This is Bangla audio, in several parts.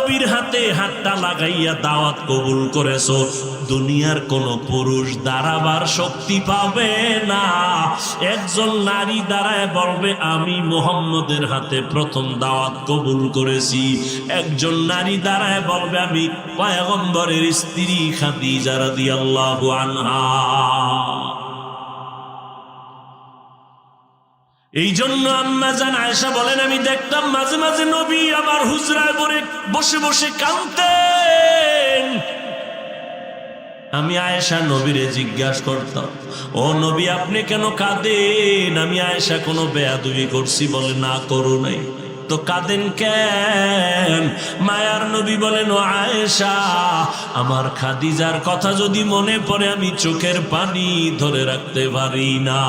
নবীর হাতে হাতটা লাগাইয়া দাওয়াত কবুল করেছো, দুনিয়ার কোন পুরুষ দাঁড়াবার শক্তি পাবে না। একজন নারী দাঁড়ায় বলবে আমি মুহাম্মদের হাতে প্রথম দাওয়াত কবুল করেছি। একজন নারী দাঁড়ায় বলবে আমি পয়গম্বরের স্ত্রী খাদিজা রাদিয়াল্লাহু আনহা। এই জন্য আম্মা জান আয়েশা বলেন, আমি দেখতাম মাঝে মাঝে নবী আমার হুজরায় বসে বসে কাঁদতেন। আমি আয়েশা নবীরে জিজ্ঞাসা করতাম, ও নবী আপনি কেন কাঁদেন? আমি আয়েশা কোনো বেয়াদবি করছি? বলে না, করো নাই। তো কাঁদেন কেন? মায়ার নবী বলেন, ও আয়েশা আমার খাদিজার কথা যদি মনে পড়ে আমি চোখের পানি ধরে রাখতে পারি না।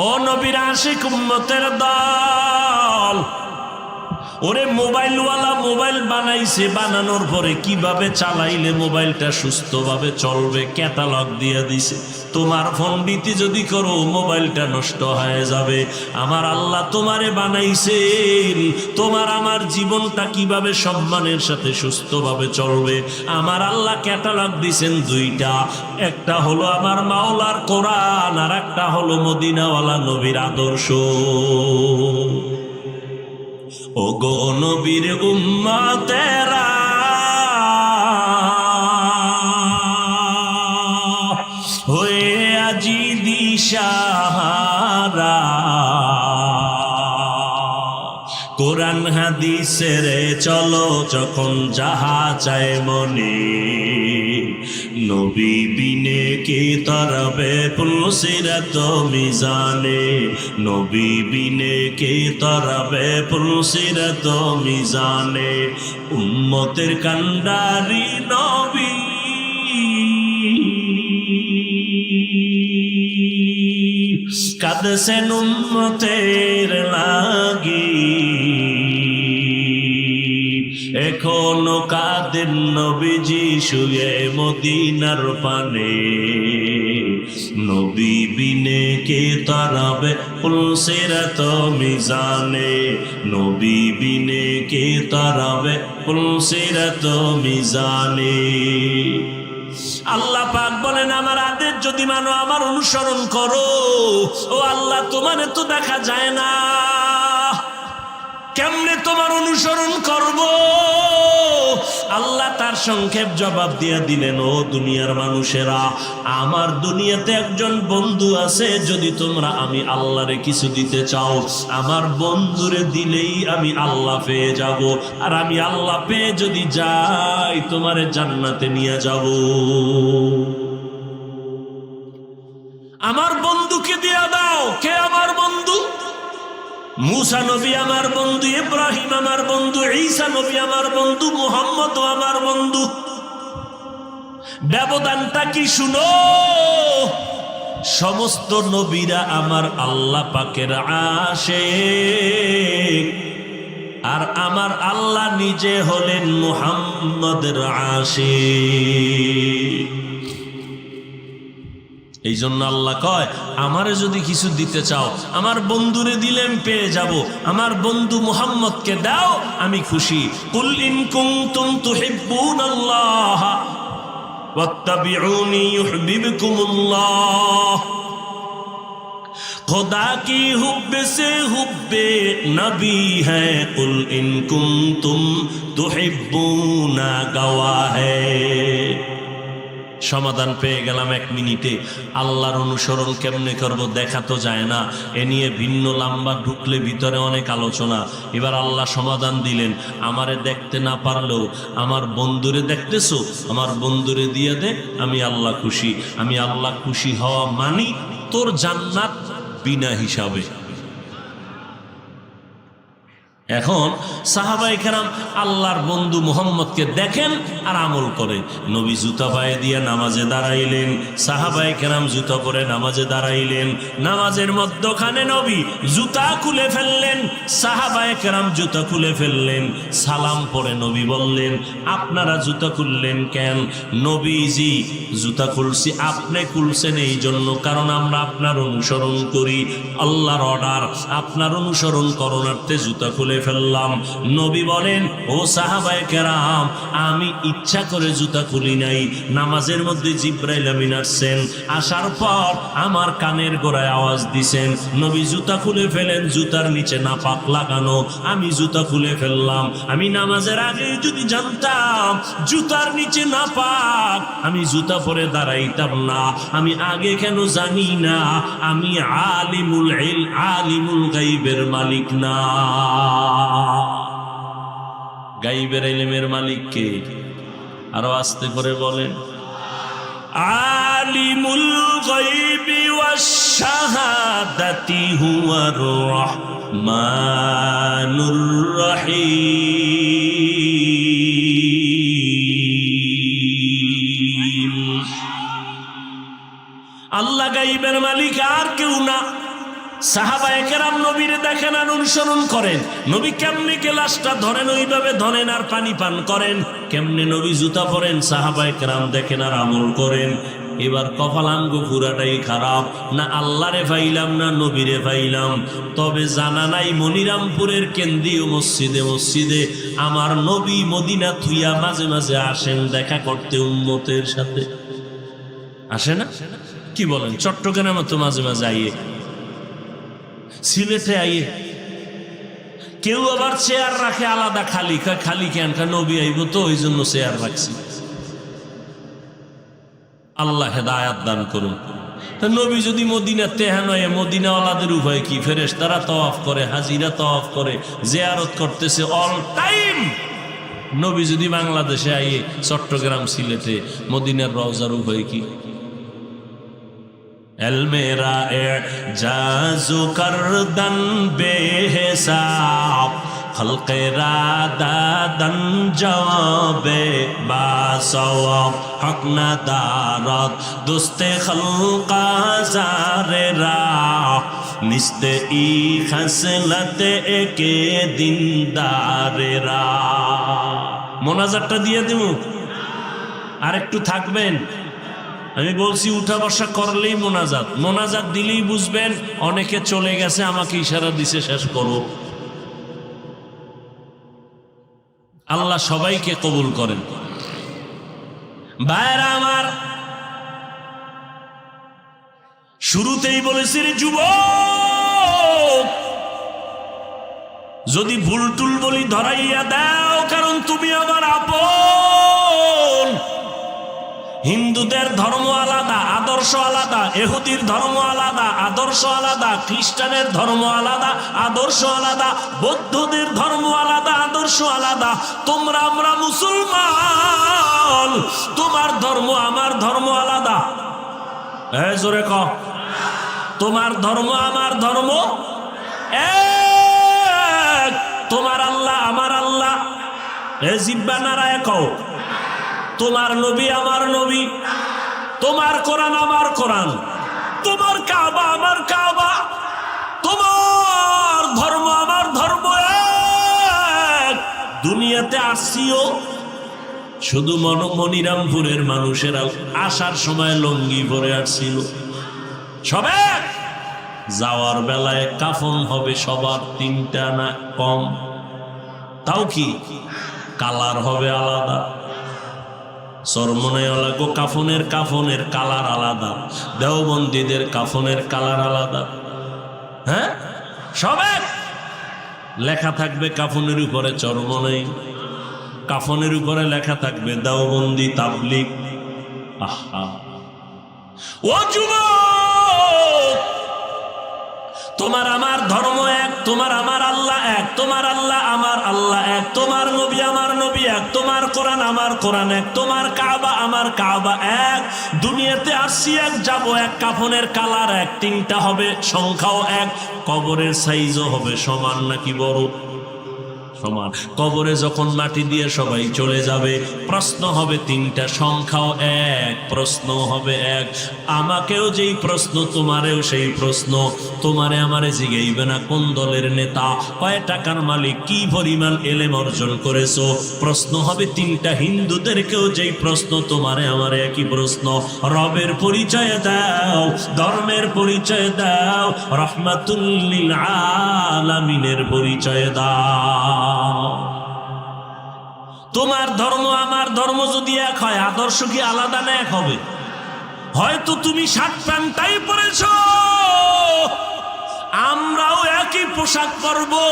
ও নবীর আশিক উম্মতের দল, ওরে মোবাইলওয়ালা মোবাইল বানাইছে, বানানোর পরে কিভাবে চালাইলে মোবাইলটা সুস্থভাবে চলবে ক্যাটালগ দিয়ে দিছে। তোমার ফোন দিতে যদি করো মোবাইলটা নষ্ট হয়ে যাবে। আমার আল্লাহ তোমারে বানাইছেন, তোমার আমার জীবনটা কিভাবে সম্মানের সাথে সুস্থভাবে চলবে আমার আল্লাহ ক্যাটালগ দিছেন দুইটা। একটা হলো আমার মাওলার কোরআন, আর একটা হলো মদিনাওয়ালা নবীর আদর্শ। ও গো নবীর উম্মতেরা, হয়ে আজি দিশাহারা, কোরআন হাদিসের চলো যখন যাহা চায় মনে, নবী বিনে কে তরবে পুলসিরাত মিজানে, নবী বিনে কে তরবে পুলসিরাত মিজানে। উম্মতের কান্ডারি নবী, কাঁদছেন উম্মতের লাগি, এখনো কাঁদেন নবীজি শুয়ে মদিনার পানে, নবী বিনে কে তারাবে পুলসিরাত মিজানে, নবী বিনে কে তারাবে পুলসিরাত মিজানে। আল্লাহ পাক বলেন, আমার আদেশ যদি মানো আমার অনুসরণ করো। ও আল্লাহ তোমার তো দেখা যায় না, কেমনে তোমার অনুসরণ করব? আল্লাহ তার সংক্ষেপ জবাব দিয়ে দিলেন, ও দুনিয়ার মানুষেরা, আমার দুনিয়াতে একজন বন্ধু আছে, যদি তোমরা আমি আল্লাহরে কিছু দিতে চাও আমার বন্ধুরে দিলেই আমি আল্লাহ পেয়ে যাব, আর আমি আল্লাহ পেয়ে যদি যাই তোমারে জান্নাতে নিয়ে যাব। আমার বন্ধুকে দিয়া দাও। কে আমার বন্ধু? মুসা নবী আমার বন্ধু, ইব্রাহিম আমার বন্ধু, ঈসা নবী আমার বন্ধু, মুহাম্মদ আমার বন্ধু। ব্যবধানটা কি শুনো? সমস্ত নবীরা আমার আল্লাহ পাকের আশিক, আর আমার আল্লাহ নিজে হলেন মুহাম্মদের আশিক। এই জন্য আল্লাহ কয়, আমারে যদি কিছু দিতে চাও আমার বন্ধুরে দিলেন পেয়ে যাব, আমার বন্ধু মুহাম্মদকে দাও আমি খুশি। কুল ইন কুনতুম তুহিব্বুনাল্লাহ ওয়াত্তাবিউনি ইউহিব্বুকুমুল্লাহ। खुदा की हुब्ब से हुब्बे नबी है, कुल इन कुंतुम तुहिब्बूना गवाह है। সমাধান পেয়ে গেলাম 1 মিনিটে। আল্লাহর অনুসরণ কেমনে করব দেখা তো যায় না, এ নিয়ে ভিন্ন লম্বা ঢুকলে ভিতরে অনেক আলোচনা। এবার আল্লাহ সমাধান দিলেন, আমারে দেখতে না পারলেও আমার বন্ধুরে দেখতেছো, আমার বন্ধুরে দিয়ে দে, আমি আল্লাহ খুশি। আমি আল্লাহ খুশি হওয়া মানি তোর জান্নাত বিনা হিসাবে। এখন সাহাবায়ে কেরাম আল্লাহর বন্ধু মুহাম্মদকে দেখেন আর আমল করে। নবী জুতা পায়ে দিয়ে নামাজে দাঁড়াইলেন, সাহাবায়ে কেরাম জুতা পরে নামাজে দাঁড়াইলেন। নামাজের মধ্যখানে নবী জুতা খুলে ফেললেন, সাহাবায়ে কেরাম জুতা খুলে ফেললেন। সালাম পরে নবী বললেন, আপনারা জুতা খুললেন কেন? নবীজি, জুতা খুলছি আপনি খুলছেন এই জন্য, কারণ আমরা আপনার অনুসরণ করি, আল্লাহর অর্ডার, আপনার অনুসরণ করণার্থে জুতা খুলে করে ফেললাম। নবী বলেন, ও সাহাবায়ে কেরাম, আমি ইচ্ছা করে জুতা খুলি নাই। নামাজের মধ্যে জিবরাইল আমিন আসছেন, আসার পর আমার কানের গোড়ায় আওয়াজ দিছেন, নবী জুতা খুলে ফেলেন, জুতার নিচে নাপাক লাগানো। আমি জুতা খুলে ফেললাম। আমি নামাজের আগে যদি জানতাম জুতার নিচে নাপাক, আমি জুতা পরে দাঁড়াইতাম না। আমি আগে কেন জানি না? আমি আলিমুল গাইবের মালিক না। গাইবের ইলমের মালিক কে? আরো আস্তে করে বলেন, আলিমুল গাইবি ওয়াশ শাহাদাতি হুয়ার রহমানুর রহিম। আল্লাহ গাইবের মালিক, আর কেউ না। সাহাবায়ে কেরাম নবীর দেখেন আর অনুসরণ করেন। নবী কেমনে গ্লাসটা ধরেন ওইভাবে ধরেন আর পানি পান করেন। কেমনে নবী জুতা পরেন সাহাবায়ে কেরাম দেখেন আর আমল করেন। এবার কপালাঙ্গ পুরাটাই খারাপ, না আল্লাহরে পাইলাম না নবীরে পাইলাম। তবে জানা নাই মনিরামপুরের কেন্দ্রীয় মসজিদে আমার নবী মদিনা থুইয়া মাঝে মাঝে আসেন দেখা করতে উম্মতের সাথে। আসে না? কি বলেন? চট্টগ্রামে তো মাঝে মাঝে আইয়ে, সিলেটে আইয়ে। কেউ আবার চেয়ার রাখে আলাদা খালি। খালি কেন? নবী আইব তো ওই জন্য চেয়ার রাখছি। আল্লাহ হেদায়াত দান করুন। তা নবী যদি মদিনাতে নয়, মদিনাওয়ালাদের উভয় কি? ফেরেশতারা তওয়াফ করে, হাজিরা তওয়াফ করে, জিয়ারত করতেছে অল টাইম। নবী যদি বাংলাদেশে আইয়ে, চট্টগ্রাম সিলেটে, মদিনার রওজার উভয় কি? এলমেরা এজাজু করদন বেহিসাব, খলকেরা দাদন জওয়াবে বাসওয়াব, হক না দারত দুস্তে খলকা জারেরা, নিস্তে ই খসলতে একে দিনদারেরা। মোনাজাতটা দিয়ে দিব, আর একটু থাকবেন। আমি বলছি উঠা বসা করলেই মোনাজাত দিলেই বুঝবেন অনেকে চলে গেছে, আমাকে ইশারা দিছে শেষ করো। আল্লাহ সবাইকে কবুল করেন। ভাইরা আমার, শুরুতেই বলেছি রে যুবক, যদি ভুল টুল বলি ধরাইয়া দাও, কারণ তুমি আমার আপন। হিন্দুদের ধর্ম আলাদা, আদর্শ আলাদা। ইহুদির ধর্ম আলাদা, আদর্শ আলাদা। খ্রিস্টানের ধর্ম আলাদা, আদর্শ আলাদা। বৌদ্ধদের ধর্ম আলাদা, আদর্শ আলাদা। তোমরা আমরা মুসলমান, তোমার ধর্ম আমার ধর্ম আলাদা। জোরে কও, তোমার ধর্ম আমার ধর্ম এক। তোমার আল্লাহ আমার আল্লাহ। জিব্বা নারায় কও, তোমার নবী আমার নবী, তোমার কোরআন আমার কোরআন, তোমার কাবা আমার কাবা, তোমার ধর্ম আমার ধর্ম এক। দুনিয়াতে আসছিও শুধু মনিরামপুরের মানুষেরা আসার সময় লঙ্গি পরে আসছিল, সবে যাওয়ার বেলায় কাফন হবে সবার 3টা না কম। তাও কি কালার হবে আলাদা। চরমনাইওয়ালা গো কাফনের কালার আলাদা, দেওবন্দীদের কাফনের কালার আলাদা। হ্যাঁ, সবে লেখা থাকবে কাফনের উপরে চরমনাই, কাফনের উপরে লেখা থাকবে দেওবন্দি তাবলিগ। আহা, ও যুবক, তোমার আমার ধর্ম এক, তোমার আমার আল্লাহ এক, তোমার আল্লাহ আমার আল্লাহ এক, তোমার নবী আমার নবী এক, তোমার কোরআন আমার কোরআন এক, তোমার কাবা আমার কাবা এক। দুনিয়াতে আসছি এক, যাব এক, কাফনের কালার এক, 3টা হবে, সংখ্যাও এক, কবরের সাইজও হবে সমান নাকি বড়? সমান। কবরে যখন মাটি দিয়ে সবাই চলে যাবে, প্রশ্ন হবে তিনটা, সংখ্যাও এক, প্রশ্ন হবে এক। আমাকেও যেই প্রশ্ন, তোমারেও সেই প্রশ্ন। তোমারে আমারে জিগাইবে না কোন দলের নেতা, কয় টাকার মালিক, কি পরিমাণ এলেম অর্জন করেছো। প্রশ্ন হবে তিনটা। হিন্দুদেরকেও যেই প্রশ্ন, তোমারে আমারে একই প্রশ্ন। রবের পরিচয় দাও, ধর্মের পরিচয় দাও, রহমাতুল লিল আলামিনের পরিচয় দাও। তোমার ধর্ম আমার ধর্ম যদি এক হয়, আদর্শ কি আলাদা না এক হবে? হয়তো তুমি শার্ট প্যান্টটাই পরেছ, আমরাও একই পোশাক পরবো।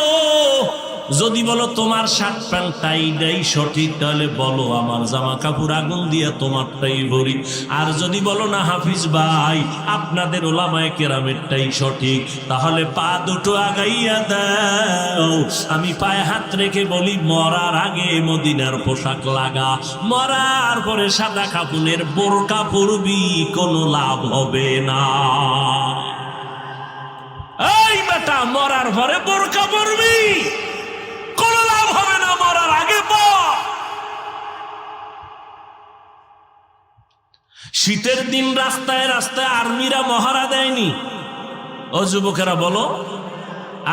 যদি বলো তোমার শার্ট প্যান্টটাই সঠিক, তাহলে বলো আমার জামা কাপড় আগুন দিয়ে তোমারটাই ভরি। আর যদি বলো না হাফিজ ভাই, আপনাদের ওলামায়ে কেরামেরটাই সঠিক, তাহলে পা দুটো আগাইয়া দাও। আমি পায়ে হাত রেখে বলি, মরার আগে মদিনার পোশাক লাগা, মরার পরে সাদা কাপড়ের বোরকা পরবি, কোনো লাভ হবে না। এই বেটা, মরার পরে বোরকা পরবি, কোনো লাভ হবে না, মরার আগে পর। শীতের দিন রাস্তায় রাস্তায় আর্মিরা মহড়া দেয়নি? ও যুবকেরা বলো,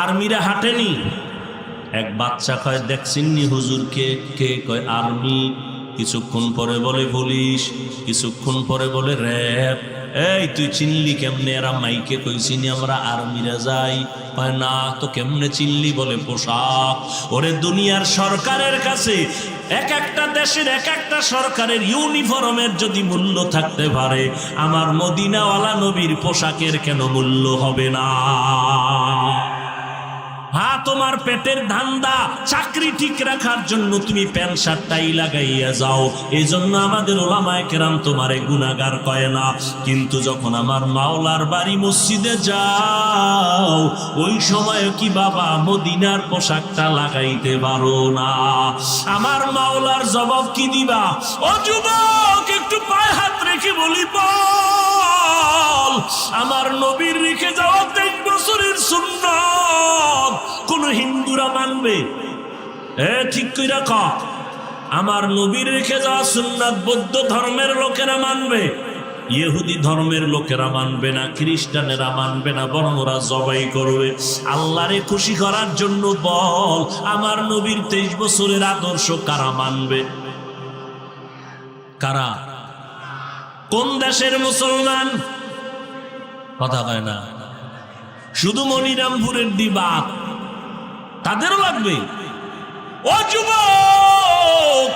আর্মিরা হাঁটেনি? এক বাচ্চা কয়, দেখছিননি হুজুরকে? কে কয় আর্মি। কিছুক্ষণ পরে বলে পুলিশ, কিছুক্ষণ পরে বলে র্যাব। এই তুই চিনলি কেমনে? এরা মাইকে কইছিনি আমরা আর্মিরা যাই। কয় না তো, কেমনে চিনলি? বলে পোশাক। ওরে দুনিয়ার সরকারের কাছে, এক একটা দেশের এক একটা সরকারের ইউনিফর্মের যদি মূল্য থাকতে পারে, আমার মদিনাওয়ালা নবীর পোশাকের কেন মূল্য হবে না? হ্যাঁ, তোমার পেটের ধান্দা, চাকরি ঠিক রাখার জন্য তুমি প্যান্ট শার্টটাই লাগাইয়া যাও, এই জন্য আমাদের ওলামায়ে কেরাম তোমারে গুনাহগার কয় না। কিন্তু যখন আমার মাওলার বাড়ি মসজিদে যাও, ওই সময় কি বাবা মদিনার পোশাকটা লাগাইতে পারো না? আমার মাওলার জবাব কি দিবা? ও যুবক, একটু পায়ে হাত রেখে বলি, বল আমার নবীর রেখে যাওয়া 23 বছরের সুন্নাত কোন হিন্দুরা মানবে? ঠিক কইরা ক, আমার নবীর রেখে যাওয়া সুন্নাত বৌদ্ধ ধর্মের লোকেরা মানবে, ইহুদি ধর্মের লোকেরা মানবে না, খ্রিস্টানেরা মানবে না, বরং ওরা জবাই করবে। আল্লাহরে খুশি করার জন্য বল, আমার নবীর 23 বছরের আদর্শ কারা মানবে? কারা? কোন দেশের মুসলমান? কথা কয় না। শুধু মনিরামপুরের দিবাত, তাদেরও লাগবে? ও যুবক,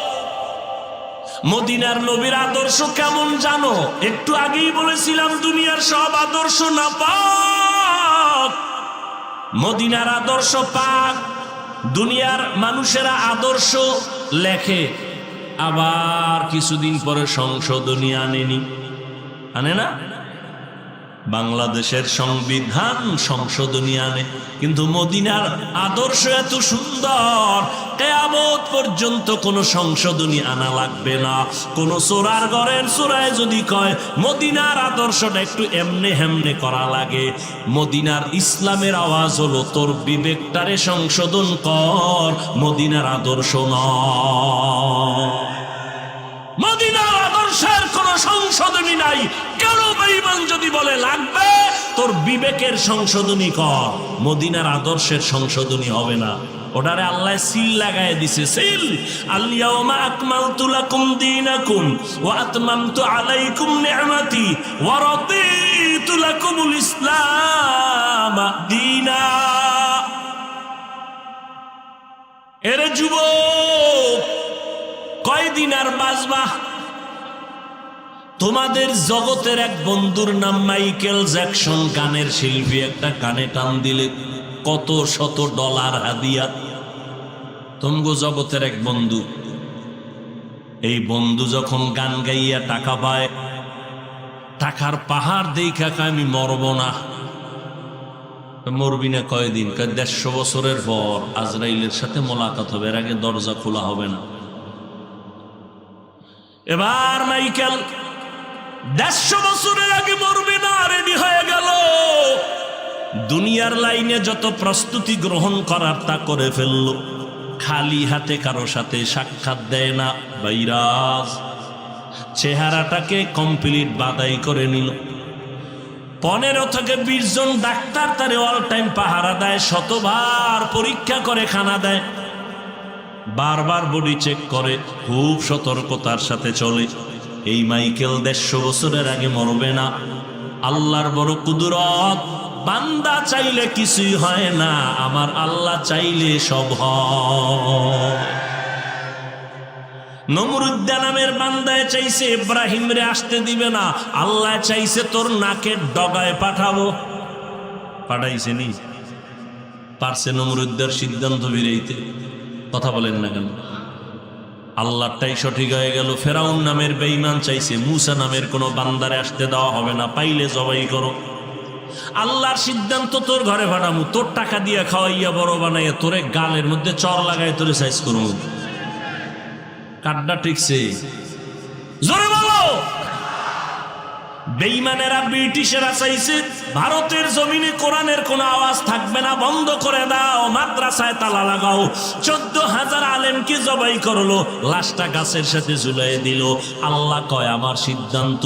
মদিনার নবীর আদর্শ কেমন জানো? একটু আগেই বলেছিলাম দুনিয়ার সব আদর্শ না পাক, মদিনার আদর্শ পাক। দুনিয়ার মানুষেরা আদর্শ লেখে, আবার কিছুদিন পরে সংশোধনী আনেনি, আনে না? বাংলাদেশের সংবিধান সংশোধনী আনে, কিন্তু মদিনার আদর্শ এত সুন্দর, কিয়ামত পর্যন্ত কোনো সংশোধনী আনা লাগবে না। কোন চোরার ঘরের চোরায় যদি কয় মদিনার আদর্শটা একটু এমনে হেমনে করা লাগে, মদিনার ইসলামের আওয়াজ হলো, তোর বিবেকটারে সংশোধন কর, মদিনার আদর্শ নয়। মদিনার আদর্শের কোন সংশোধনী নাই। কেন বেঈমান যদি বলে লাগবে, তোর বিবেকের সংশোধনী কর, মদিনার আদর্শের সংশোধনী হবে না। ওটারে আল্লাহ সিল লাগায় দিছে, সিল। আল-ইয়াওমা আকমালতু লাকুম দীনাকুম ওয়া আতমামতু আলাইকুম নি'মাতি ওয়া রাদিতু লাকুমুল ইসলাম দীনা। এরে যুবক, কয়দিন আর বাঁচবা? তোমাদের জগতের এক বন্ধুর নাম মাইকেল জ্যাকসন, গানের শিল্পী, একটা গানে টান দিলে কত শত ডলার হাদিয়া। তোমগো জগতের এক বন্ধু, এই বন্ধু যখন গান গাইয়া টাকা পায়, টাকার পাহাড় দেখা কয় আমি মরব না। মরবি না কয়দিন? 150 বছরের পর আজরাইলের সাথে মোলাকাত হবে, এর আগে দরজা খোলা হবে না। এবার মাইকেল 150 বছরের আগে মরবে না, রেডি হয়ে গেল। দুনিয়ার লাইনে যত প্রস্তুতি গ্রহণ করার তা করে ফেলল। খালি হাতে কারো সাথে সাক্ষাৎ দেয় না, বাইরাজ চেহারাটাকে কমপ্লিট বাদাই করে নিল। 15 থেকে 20 জন ডাক্তার তারে অল টাইম পাহারা দেয়, শতবার পরীক্ষা করে খানা দেয়, বারবার বডি চেক করে, খুব সতর্কতার সাথে চলে। এই মাইকেল 150 বছরের আগে মরবে না। আল্লাহর বড় কুদরত, বান্দা চাইলে কিছুই হয় না, আমার আল্লাহ চাইলে সব হয়। নমরুদ নামের বান্দায় চাইছে ইব্রাহিম রে আসতে দিবে না, আল্লাহ চাইছে তোর নাকের ডগায় পাঠাবো, পাঠাইছে নি? পারছে নমরুদের সিদ্ধান্ত বিরাইতে? কথা বলেন না কেন? আল্লাহটাই সঠিক হয়ে গেল। ফেরাউন নামের বেঈমান চাইছে মূসা নামের কোনো বান্দারে আসতে দেওয়া হবে না, পাইলে জবাই করো। আল্লাহর সিদ্ধান্ত তোর ঘরে পাঠামু, তোর টাকা দিয়ে খাওয়াইয়া বড় বানাইয়া তোরে গালের মধ্যে চর লাগাই তোরে সাইজ করবো। কাড্ডা ঠিকছে? জোরে বলো। বেঈমানেরা ব্রিটিশেরা চাইছে ভারতের জমিনে কোরআনের কোন আওয়াজ থাকবে না, বন্ধ করে দাও, মাদ্রাসায় তালা লাগাও। 14,000 আলেমকে জবাই করলো, লাশটা গাছের সাথে ঝুলাই দিল। আল্লাহ কয় আমার সিদ্ধান্ত,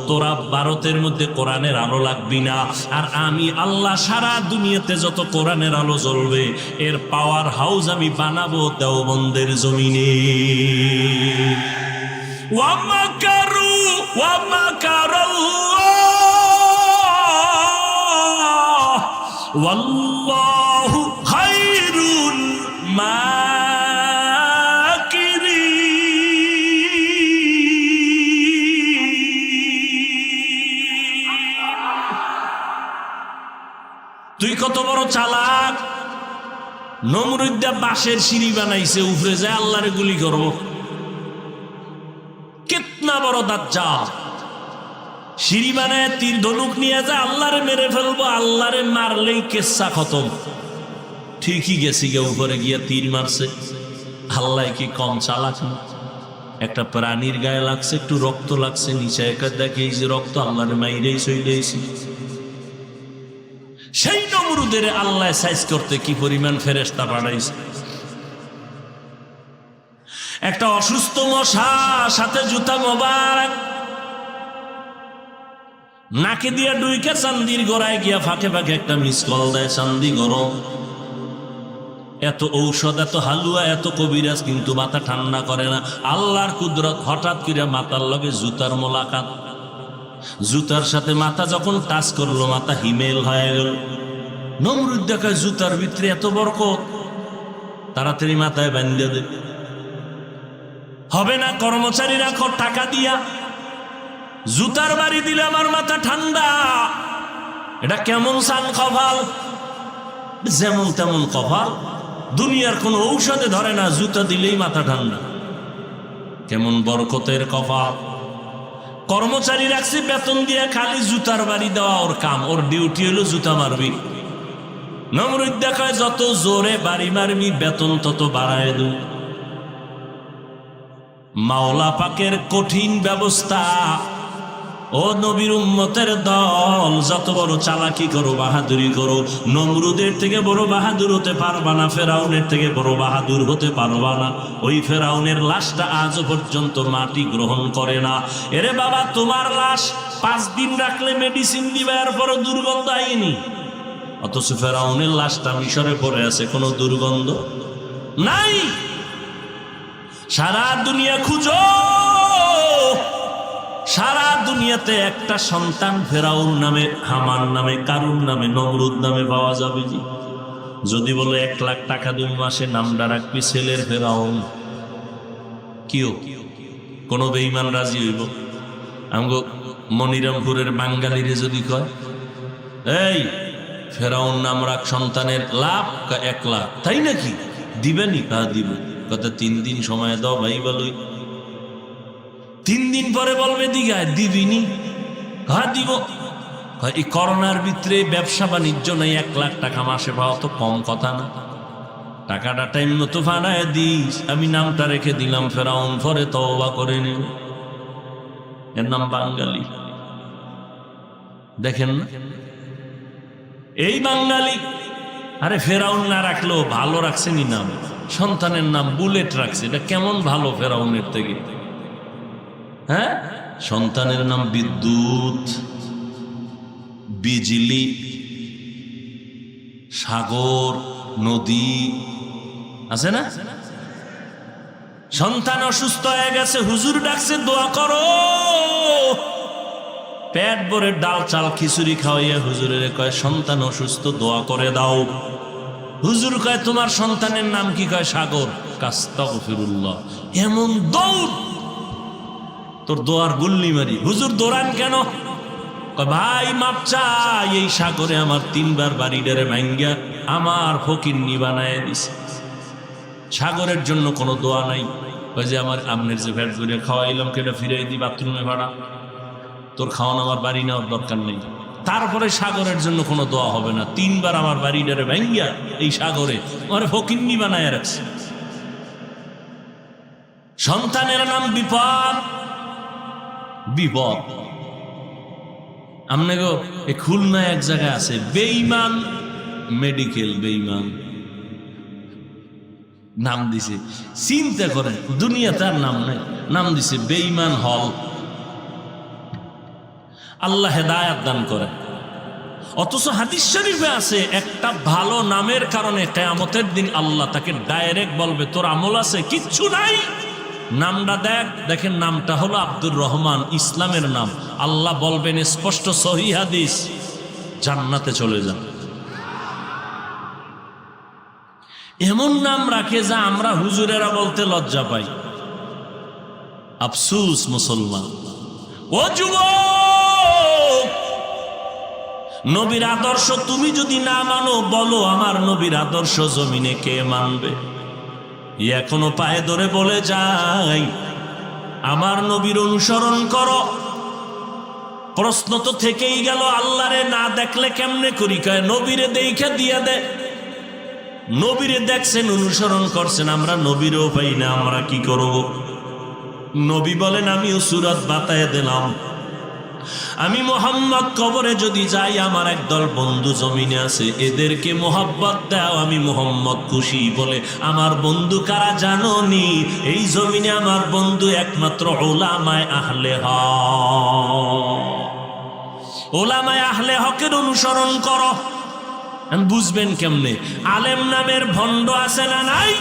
তোরা ভারতের মধ্যে কোরআনের আলো লাগবি না, আর আমি আল্লাহ সারা দুনিয়াতে যত কোরআনের আলো জ্বলবে এর পাওয়ার হাউস আমি বানাবো দেওবন্দের জমিনে। ওয়ামাকারু ওয়ামাকারাল্লাহ ওয়াল্লাহু খায়রুল মাকিরিন। তুই কত বড় চালাক! নমরুদ বাঁশের সিঁড়ি বানাইছে, উপরে যায় আল্লাহরে গুলি করবো। কিতনা বড় দাজ্জাল! সিঁড়ি বানায় তীর ধনুক নিয়ে যায় আল্লাহরে মেরে ফেলবো, আল্লাহরে মারলেই কেসা খতম। ঠিকই গেছি গে, উপরে গিয়া তীর মারছে। আল্লাহ কি কম চালাক না? একটা প্রাণীর গায়ে লাগছে, একটু রক্ত লাগছে, নিচে একা দেখে এই যে রক্ত, আল্লাহরে মাইরেই চইলেছি। সেই নমরুদের আল্লাহ সাইজ করতে কি পরিমাণ ফেরেশতা পাঠাইছে। একটা অসুস্থ মশা, সাথে জুতা মোবারক, নাকে দিয়া ডুইকে চান্দির গোড়ায় গিয়া ফাঁকে ফাঁকে একটা মিস কল দেয়, চান্দি গরম। এত ঔষধ, এত হালুয়া, এত কবিরাজ, কিন্তু মাথা ঠান্ডা করে না। আল্লাহর কুদরত, হঠাৎ করে মাথার লগে জুতার মোলাকাত। জুতার সাথে মাথা যখন টাচ করলো, মাথা হিমেল হয়ে গেল। নমরুদ দেখায় জুতার ভিতরে এত বরকত, তাড়াতাড়ি মাথায় বাঁধিয়ে দে। হবে না, কর্মচারী রাখো টাকা দিয়া, জুতার বাড়ি দিলে আমার মাথা ঠান্ডা। এটা কেমন সান কপাল! যেমন তেমন কপাল, দুনিয়ার কোনো ঔষধে ধরে না, জুতা দিলেই মাথা ঠান্ডা। কেমন বরকতের কপাল! কর্মচারী রাখছি বেতন দিয়ে, খালি জুতার বাড়ি দেওয়া ওর কাম, ওর ডিউটি হলো জুতা মারবি। নমরুদ দেখায় যত জোরে বাড়ি মারবি বেতন তত বাড়ায় দু। মাওলা পাকের কঠিন ব্যবস্থা। ও নবীর উম্মতের দল, যত বড় চালাকি করো, বাহাদুরি করো, নমরুদের থেকে বড় বাহাদুর হতে পারবা না, ফেরাউনের থেকে বড় বাহাদুর হতে পারবা না। ওই ফেরাউনের লাশটা আজও পর্যন্ত মাটি গ্রহণ করে না। এরে বাবা, তোমার লাশ 5 দিন রাখলে মেডিসিন দিবে, এরপরও দুর্গন্ধ আইনি। অথচ ফেরাউনের লাশটা মিশরে পড়ে আছে, কোনো দুর্গন্ধ নাই। সারা দুনিয়া খুঁজো, সারা দুনিয়াতে একটা সন্তান ফেরাউন নামে, হামান নামে, কারুন নামে, নমরুদ নামে পাওয়া যাবে জি? যদি বলো 1 লাখ টাকা 2 মাসে নামটা রাখবি ছেলের ফেরাউন, কিও কোন বেঈমান রাজি হইব? আমগো মনিরামপুরের বাঙালিরে যদি কয় এই ফেরাউন নাম রাখ সন্তানের, লাভ 1 লাখ, তাই নাকি? দিবেনি? তা দিব। কথা 3 দিন সময় দাও ভাই, বলোই 3 দিন পরে বলবে দিঘায়, দিবিনি? হ্যাঁ দিব। এই করোনার ভিতরে ব্যবসা বাণিজ্য নেই, 1 লাখ টাকা মাসে পাওয়া তো কম কথা না। টাকাটা টাইম মতো ফানায় দিস। আমি নামটা রেখে দিলাম ফেরাউন, পরে তওবা করে নিব। এর নাম বাঙালি। দেখেন না, এই বাঙালি আরে ফেরাউন না রাখলেও ভালো রাখছেনি নাম, সন্তানের নাম বুলেট রাখছে, এটা কেমন ভালো ফেরাউনের থেকে। হ্যাঁ, সন্তানের নাম বিদ্যুৎ, বিজলি, সাগর, নদী আছে না? সন্তান অসুস্থ হয়ে গেছে, হুজুর ডাকছে দোয়া করো, পেট ভরে ডাল চাল খিচুড়ি খাওয়াইয়া হুজুরের কয় সন্তান অসুস্থ, দোয়া করে দাও। হুজুর কয় তোমার সন্তানের নাম কি? কয় সাগর। আস্তাগফিরুল্লাহ, এমন দৌড়, তোর দোয়ার গুল্লি মারি। হুজুর দৌড়ান কেন? কয় ভাই মাপ চাই, এই সাগরে আমার 3 বার বাড়িটারে ভাঙ্গা আমার ফকিন্নি বানায় দিছে। সাগরের জন্য কোনো দোয়া নাই। ওই যে আমার আমনের যে ভ্যাট করে খাওয়াইলাম, কেটা ফিরাই দিই বাথরুমে ভাড়া, তোর খাওয়ানো আমার বাড়ি নেওয়ার দরকার নেই। তারপরে সাগরের জন্য কোনো দোয়া হবে না। 3 বার আমার বাড়িটারে ভাঙ্গা এই সাগরে আমার ফকিন্নি বানায় রাখছে। সন্তানের নাম বিপদ, বিপদ। আমনে গো এই খুলনায় এক জায়গায় আছে বেঈমান মেডিকেল, বেঈমান নাম দিছে। চিন্তা করেন, দুনিয়াতে আর নাম নাই, নাম দিছে বেঈমান হল। আল্লাহ হেদায়াত দান করে। অথচ হাদিস শরীফে আছে একটা ভালো নামের কারণে কিয়ামতের দিন আল্লাহ তাকে ডাইরেক্ট বলবে তোর আমল আছে? কিচ্ছু নাই, নামটা দেখেন নামটা হলো আব্দুর রহমান, ইসলামের নাম। আল্লাহ বলবেন স্পষ্ট সহিহ হাদিস, জান্নাতে চলে যান। এমন নাম রাখে যা আমরা হুজুরেরা বলতে লজ্জা পাই। আফসুস মুসলমান। ও যুবক, নবীর আদর্শ তুমি যদি না মানো, বলো আমার নবীর আদর্শ জমিনে কে মানবে? এখনো পায়ে ধরে বলে যাই, আমার নবীর অনুসরণ করো। প্রশ্ন তো থেকেই গেল, আল্লাহরে না দেখলে কেমনে করি? কয় নবীরে দেইখা দিয়া দে। নবীরে দেখছেন, অনুসরণ করছেন, আমরা নবীরও পাই না, আমরা কি করব? নবী বলেন আমিও সূরত বাতায় দিলাম, আমি মুহাম্মদ কবরে যদি যাই, আমার একদল বন্ধু জমিনে আছে, এদেরকে মোহাব্বত দাও, আমি মুহাম্মদ খুশি। বলে আমার বন্ধু কারা জানো নি? এই জমিনে আমার বন্ধু একমাত্র উলামায়ে আহলে হক। উলামায়ে আহলে হকের অনুসরণ করো। বুঝবেন কেমনে? আলেম নামের ভণ্ড আছে না নাই?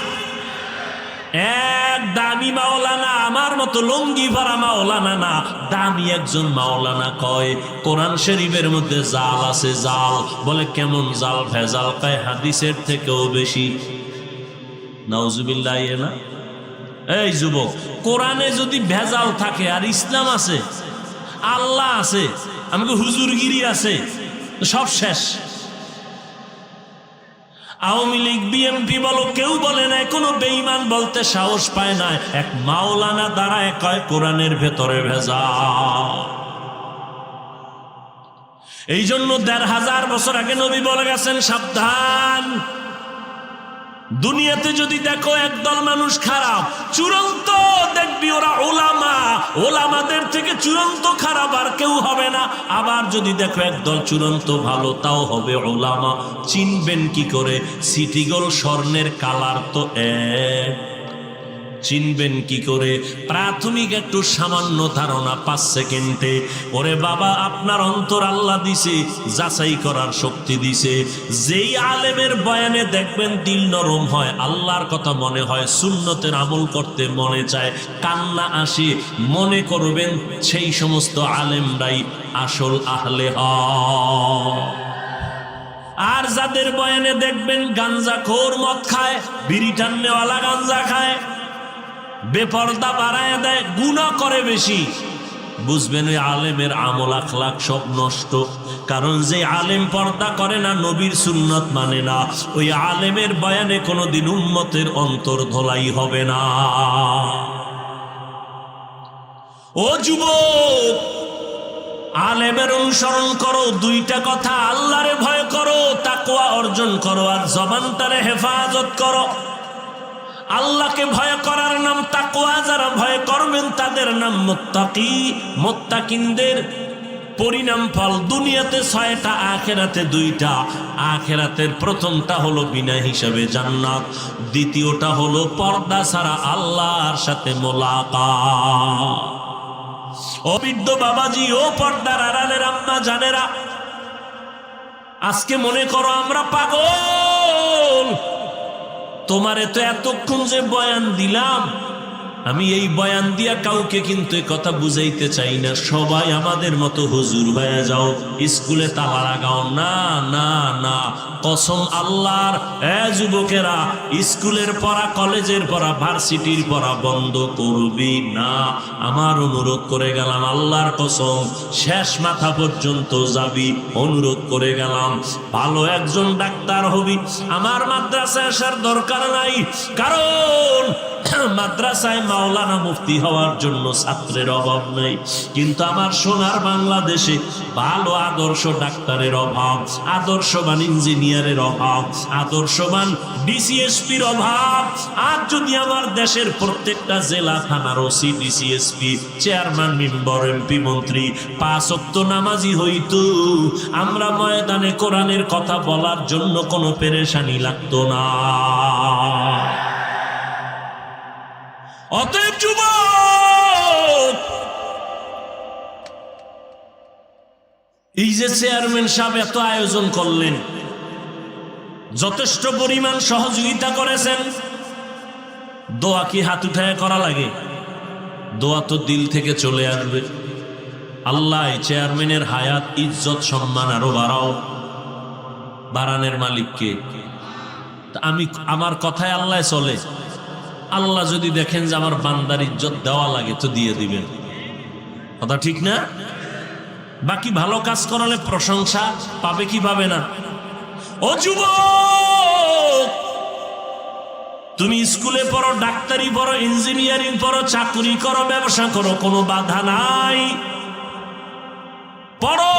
এক দামি মাওলানা, আমার মতো লঙ্গি ভরা মাওলানা না, দামি একজন মাওলানা কয় কোরআন শরীফের মধ্যে জাল আছে, জাল। বলে কেমন জাল? ভেজাল। কয় হাদিসের থেকেও বেশি। নাউজুবিল্লাহ। না এই যুবক, কোরআনে যদি ভেজাল থাকে আর ইসলাম আছে, আল্লাহ আছে, আমাকে হুজুরগিরি আছে, সব শেষ। আওয়ামী লীগ বিএনপি বলো, কেউ বলে না, কোনো বেঈমান বলতে সাহস পায় না। এক মাওলানা দাঁড়ায় কয় কোরআনের ভেতরে ভেজাল। এই জন্য ১৫০০ বছর আগে নবী বলে গেছেন সাবধান। দুনিয়াতে যদি দেখো একদল মানুষ খারাপ, চূড়ান্ত দেখবি ওরা ওলামা, ওলামাদের থেকে চূড়ান্ত খারাপ আর কেউ হবে না। আবার যদি দেখো একদল চূড়ান্ত ভালো, তাও হবে ওলামা। চিনবেন কি করে? সিটি গোল্ড স্বর্ণের কালার তো এক। চিনবেন কি করে? প্রাথমিক একটু সামান্য ধারণা 5 সেকেন্ডে। ওরে বাবা, আপনার অন্তর আল্লাহ দিছে, যাচাই করার শক্তি দিছে। যেই আলেমের বয়ানে দেখবেন দিল নরম হয়, আল্লাহর কথা মনে হয়, সুন্নতের আমল করতে মনে চায়, কান্না আসে, মনে করবেন সেই সমস্ত আলেমরাই আসল আহলে হক। আর যাদের বয়ানে দেখবেন গাঞ্জাখোর, মদ খায়, বিড়ি টান্নেওয়ালা গাঞ্জা খায়, বেপরদা বাড়ায় দেয়, গুনাহ করে বেশি, বুঝবেন ওই আলেমের আমল আখলাক সব নষ্ট। কারণ যে আলেম পর্দা করে না, নবীর সুন্নত মানে না, ওই আলেমের বয়ানে কোনোদিন উম্মতের অন্তর ধোলাই হবে না। ও যুবক, আলেমের অনুসরণ করো, 2টা কথা, আল্লাহরে ভয় করো, তাকওয়া অর্জন করো, আর জবানটারে হেফাজত করো। আল্লাহকে ভয় করার নাম তাকওয়া, যারা ভয় করবেন তাদের নাম মুত্তাকি। মুত্তাকিনদের পরিণাম ফল দুনিয়াতে 6টা, আখিরাতে 2টা। আখিরাতের প্রথমটা হলো বিনা হিসাবে জান্নাত, দ্বিতীয়টা হলো পর্দা ছাড়া আল্লাহর সাথে মোলাকাত। ও বৃদ্ধ বাবাজি, ও পর্দার আড়ালের আম্মা জানেরা, আজকে মনে করো আমরা পাগল। তোমারে তো এতক্ষণ যে বয়ান দিলাম, আমি এই বয়ান দিয়া কাউকে কিন্তু এই কথা বুঝাইতে চাই না। সবাই আমাদের মতো হুজুর হয়ে যাও, স্কুলে তালা লাগাও না, না না, কসম আল্লাহর। যুবকেরা, স্কুলের পড়া, কলেজের পড়া, ভার্সিটির পড়া বন্ধ করবি না। আমার অনুরোধ করে গেলাম, আল্লাহর কসম, শেষ মাথা পর্যন্ত যাবি, অনুরোধ করে গেলাম। ভালো একজন ডাক্তার হবি, আমার মাদ্রাসায় আসার দরকার নাই, কারণ মাদ্রাসায় মাওলানা মুফতি হওয়ার জন্য ছাত্রের অভাব নেই। কিন্তু আমার সোনার বাংলাদেশে ভালো আদর্শ ডাক্তারের অভাব, আদর্শবান ইঞ্জিনিয়ারের অভাব, আদর্শবান ডিসিএসপির অভাব। আর যদি আমার দেশের প্রত্যেকটা জেলা থানার OC, DC SP, chairman, member, MP, মন্ত্রী 5 ওয়াক্ত নামাজি হইতো, আমরা ময়দানে কোরআনের কথা বলার জন্য কোনো পেরেশানি লাগতো না। অতএব যুবক, এই যে চেয়ারম্যান সাহেব এত আয়োজন করলেন, যথেষ্ট পরিমাণ সহযোগিতা করেছেন, দোয়া কি হাত উঠায় করা লাগে? দোয়া তো দিল থেকে চলে আসবে। আল্লাহ চেয়ারম্যানের হায়াত, ইজ্জত, সম্মান আরো বাড়াও। বাড়ানের মালিককে। আমি, আমার কথায় আল্লাহ চলে। আল্লাহ যদি দেখেন যে আমার বান্দার ইজ্জত দেওয়া লাগে তো দিয়ে দিবেন, কথা ঠিক না? বাকি ভালো কাজ করালে প্রশংসা পাবে কি পাবে না? ও যুবক, তুমি স্কুলে পড়ো, ডাক্তারি পড়ো, ইঞ্জিনিয়ারিং পড়ো, চাকরি করো, ব্যবসা করো, কোনো বাধা নাই, পড়ো।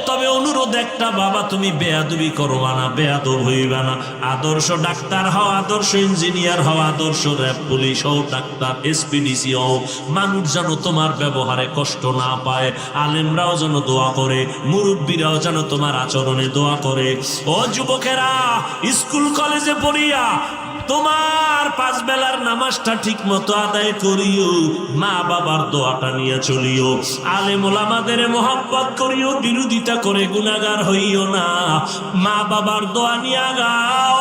তবে অনুরোধ একটা, বাবা তুমি বেয়াদবি করবা না, বেয়াদব হইবা না। আদর্শ ডাক্তার হও, আদর্শ ইঞ্জিনিয়ার হও, আদর্শ র্যাব পুলিশ হও, ডাক্তার, এসপিডিসি হও। মানুষ যেন তোমার ব্যবহারে কষ্ট না পায়, আলেমরাও যেন দোয়া করে, মুরব্বীরাও যেন তোমার আচরণে দোয়া করে। ও যুবকেরা, স্কুল কলেজে পড়িয়া তোমার 5 বেলার নামাজটা ঠিক মতো আদায় করিও, মা বাবার দোয়াটা নিয়ে চলিও, আলেম ওলামাদের মহব্বত করিও, বিরোধিতা করে গুনাহগার হইও না, মা বাবার দোয়া নিয়ে গাও।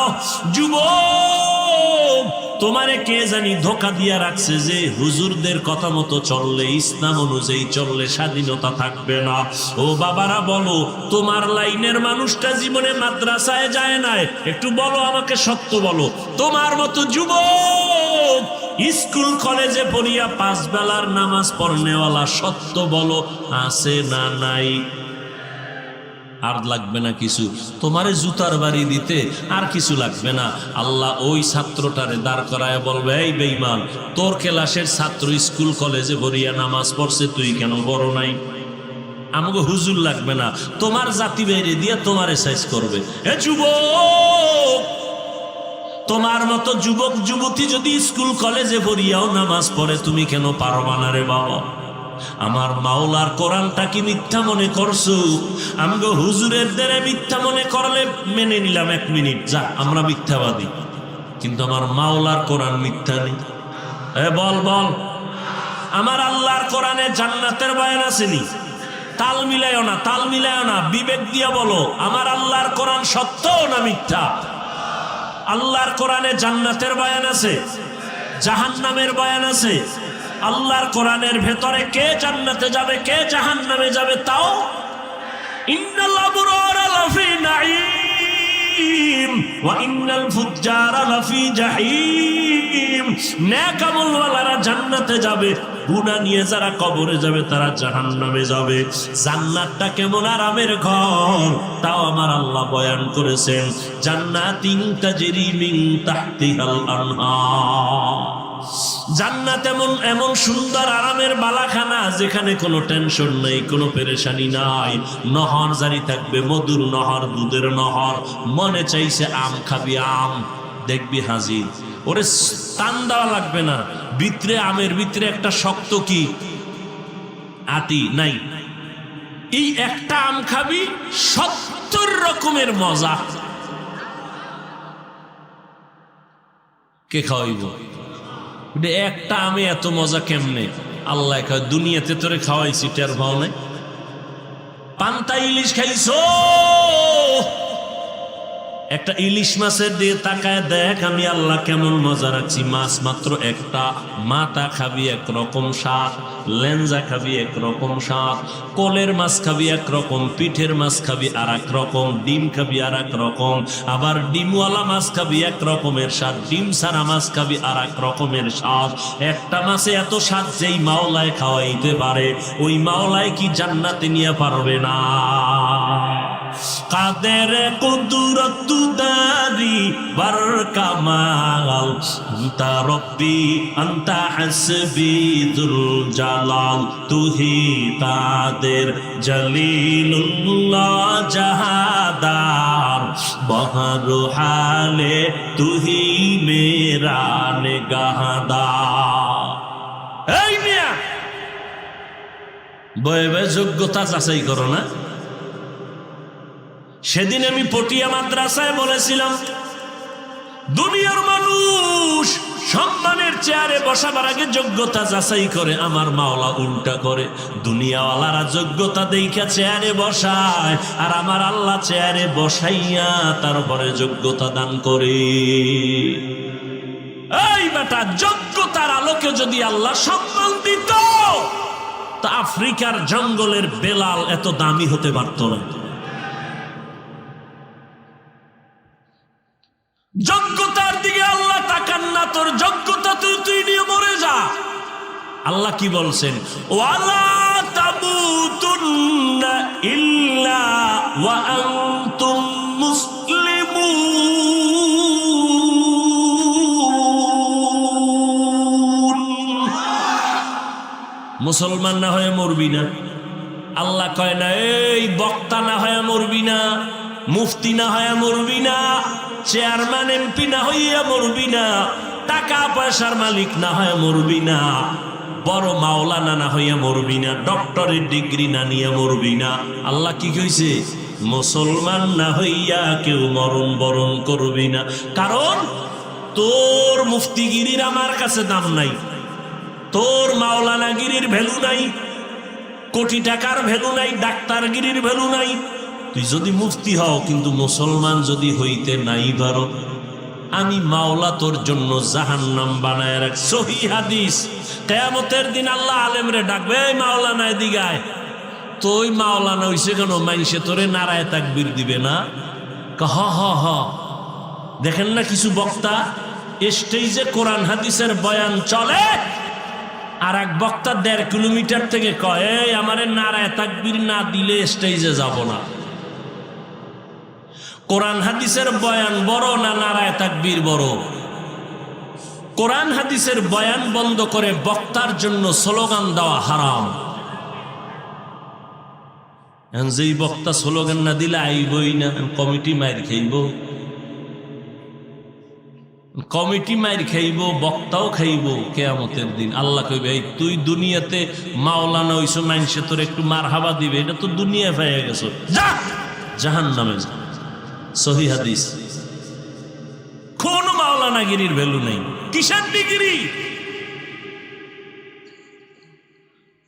যুবক, তোমারে কে জানি ধোকা দিয়া রাখছে যে হুজুরদের কথা মতো চললে, ইসলাম অনুযায়ী চললে স্বাধীনতা থাকবে না। ও বাবারা বলো, তোমার লাইনের মানুষটা জীবনে মাদ্রাসায় যায় নাই? একটু বলো আমাকে, সত্য বলো। তোমার মতো যুবক স্কুল কলেজে পড়িয়া 5 বেলার নামাজ পড়নেওয়ালা, সত্য বলো, আছে না নাই? আর লাগবে না কিছু, তোমারে জুতার বাড়ি দিতে আর কিছু লাগবে না। আল্লাহ ওই ছাত্রটারে দাঁড় করায় বলবে, এই বেঈমান, তোর ক্লাসের ছাত্র স্কুল কলেজে ভরিয়া নামাজ পড়ছে, তুই কেন বড় নাই? আমাকে হুজুর লাগবে না, তোমার জাতি বাইরে দিয়ে তোমারে সাইজ করবে। এ যুবক, তোমার মতো যুবক যুবতী যদি স্কুল কলেজে ভরিয়াও নামাজ পড়ে, তুমি কেন পারবা না রে বাবা? আমার মাওলার কোরআনটা কি মিথ্যা মনে করছো? আমগো হুজুরের দ্বারা মিথ্যা মনে করলে মেনে নিলাম 1 মিনিট, যা আমরা মিথ্যাবাদী, কিন্তু আমার মাওলার কোরআন মিথ্যা নেই। বল বল, আমার আল্লাহর কোরআনে জান্নাতের বয়ান আসেনি? তাল মিলায়ও না, তাল মিলায়ও না, বিবেক দিয়া বলো, আমার আল্লাহর কোরআন সত্য না মিথ্যা? আল্লাহর কোরআনে জান্নাতের বয়ান আছে, জাহান্নামের বয়ান আছে। আল্লাহর কোরআনের ভেতরে কে জান্নাতে যাবে, কে জাহান্নামে যাবে তাও। ইন্নাল আবরারা লাফি নাঈম ওয়া ইন্নাল ফুজ্জারা লাফি জাহিম। নেক আমলওয়ালারা জান্নাতে যাবে, গুনাহ নিয়ে যারা কবরে যাবে তারা জাহান্নামে যাবে। জান্নাতটা কেমন আরামের ঘর তাও আমার আল্লাহ বয়ান করেছেন। জান্নাতিন তাজরি মিন তাহতিহাল আনহার। জান্নাত এমন সুন্দর আরামের বালাখানা, যেখানে কোনো টেনশন নেই, কোনো পেরেশানি নাই। নহর জারি থাকবে, মধুর নহর, দুধের নহর। মনে চাইছে আম খাবি, আম দেখবি হাজির। ওরে টান দেওয়া লাগবে না, ভিতরে আমের ভিতরে একটা শক্ত কি আটি নাই, এই একটা আম খাবি 70 রকমের মজা। কে খাওয়াইব? একটা আমে এত মজা কেমনে? আল্লাহ কয় দুনিয়াতে তোরে খাওয়াইছি, টের পাও নাই? পান্তা ইলিশ খাইছো, একটা ইলিশ মাছের দিয়ে তাকায় দেখ আমি আল্লাহ কেমন মজা রাখছি। মাছ মাত্র একটা, মাথা খাবি একরকম স্বাদ, লেঞ্জা খাবি একরকম স্বাদ, কোলের মাছ খাবি একরকম, পিঠের মাছ খাবি আর এক রকম, ডিম খাবি আর এক রকম, আবার ডিমওয়ালা মাছ খাবি এক রকমের স্বাদ, ডিম ছাড়া মাছ খাবি আর এক রকমের স্বাদ। একটা মাছে এত স্বাদ যেই মাওলায় খাওয়াইতে পারে, ওই মাওলায় কি জান্নাতে নিয়ে পারবে না? কাদের কুদরত দারি বার কামাল, আনতা রব্বি আনতা হাসবি যুল জালাল, তুহি তাদের জলিলুল্লাহ জাহাদার, বহর হালে তুহি মেরা নিগাহদার। এই মিয়া বয়ে বয়ে যোগ্যতা যাচাই করো না? সেদিন আমি পটিয়া মাদ্রাসায় বলেছিলাম, দুনিয়ার মানুষ সম্মানের চেয়ারে বসাবার আগে যোগ্যতা যাচাই করে, আমার মাওলা উল্টা করে। দুনিয়াওয়ালারা যোগ্যতা দেইখা চেয়ারে বসায়, আর আমার আল্লাহ চেয়ারে বসাইয়া তারপরে যোগ্যতা দান করে। এই বেটা, যোগ্যতার আলোকে যদি আল্লাহ সম্মান দিত, তা আফ্রিকার জঙ্গলের বেলাল এত দামি হতে পারত না। যোগ্যতার দিকে আল্লাহ তাকান না, তোর যোগ্যতা তুই নিয়ে মরে যা। আল্লাহ কি বলছেন? ওয়ালা তামুতুন্না ইল্লা ওয়া আনতুম মুসলিমুন। মুসলমান না হয়ে মরবি না। আল্লাহ কয় না এই বক্তা না হয়ে মরবি না, মুফতি না হয়ে মরবি না, চেয়ারম্যান এমপি না হইয়া মরবি না, টাকা পয়সার মালিক না হয়ে মরবি না, বড় মাওলানা না হইয়া মরবি না, ডক্টরের ডিগ্রি না নিয়ে মরবি না। আল্লাহ কি কইছে? মুসলমান না হইয়া কেউ মরণ বরণ করবি না। কারণ তোর মুফতিগিরির আমার কাছে দাম নাই, তোর মাওলানাগিরির ভ্যালু নাই, কোটি টাকার ভ্যালু নাই, ডাক্তারগিরির ভ্যালু নাই। তুই যদি মুফতি হও কিন্তু মুসলমান যদি হইতে নাই পারো, আমি মাওলা তোর জন্য জাহান্নাম বানায় রাখ। সহিহ হাদিস। কিয়ামতের দিন আল্লাহ আলেমরে ডাকবে, এই মাওলানা এদিকে আয়। তুই মাওলানা হইছে কেন? মাইসে তোরে নারায়ে তাকবীর দিবে না? হ হ হ। দেখেন না কিছু বক্তা স্টেজে কোরআন হাদিসের বয়ান চলে, আর এক বক্তা 1.5 কিলোমিটার থেকে কয়, এই আমারে নারায়ে তাকবীর না দিলে স্টেজে যাব না। কোরআন হাদিসের বয়ান বড় না নারায়ে তাকবীর বড়? কোরআন হাদিসের বয়ান বন্ধ করে বক্তার জন্য স্লোগান দেওয়া হারাম। যেই বক্তা স্লোগান না দিলে আইবই না, কমিটি মাইর খাইব, কমিটি মাইর খাইব, বক্তাও খাইব কিয়ামতের দিন। আল্লাহ কইবে, এই তুই দুনিয়াতে মাওলানা হইছো, মাইনসে তোর একটু মারহাবা দিবে, এটা তো দুনিয়ায় পাইয়া গেছো, যা জাহান্নামে যা। সহিহ হাদিস। কোন মাওলানাগিরির ভ্যালু নেই। কিসের ডিগ্রি?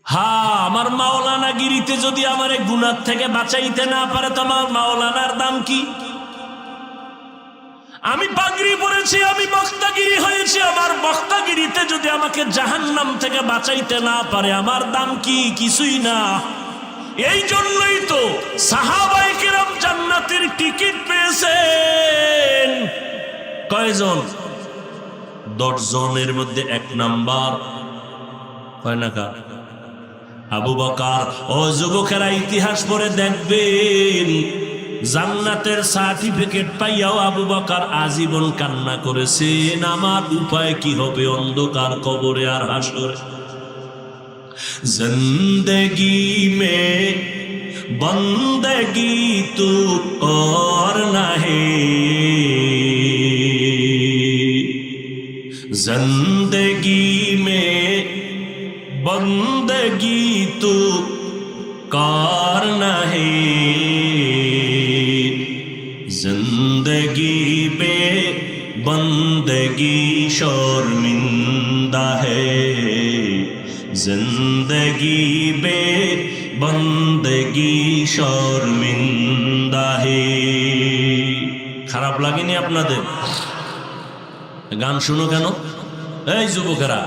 হ্যাঁ, আমার মাওলানাগিরিতে যদি আমার গুনাহ থেকে বাঁচাইতে না পারে, তো আমার মাওলানার দাম কি? আমি পাগড়ি পরেছি, আমি বক্তাগিরি হয়েছি, আমার বক্তাগিরিতে যদি আমাকে জাহান্নাম থেকে বাঁচাইতে না পারে, আমার দাম কি? কিছুই না। এই জন্যই তো সাহাবায়ে কেরাম জান্নাতের টিকিট পেয়েছেন। কয়জন? 10 জনের মধ্যে 1 নাম্বার হয় না কা? আবু বকর। ও যুবকেরা, ইতিহাস পড়ে দেখবেন, জান্নাতের সার্টিফিকেট পাইয়াও আবু বকর আজীবন কান্না করেছেন, আমার উপায় কি হবে অন্ধকার কবরে আর হাসরে। जिंदगी में बंदगी तू और नहीं, जिंदगी में बंदगी तू कर करना है जिंदगी पे बंदगी शर्मिंदा है जिंदगी बे बंदगी शर्मिंदा है। খারাপ লাগেনি আপনাদের? গান শুনো কেন? এই যুবকেরা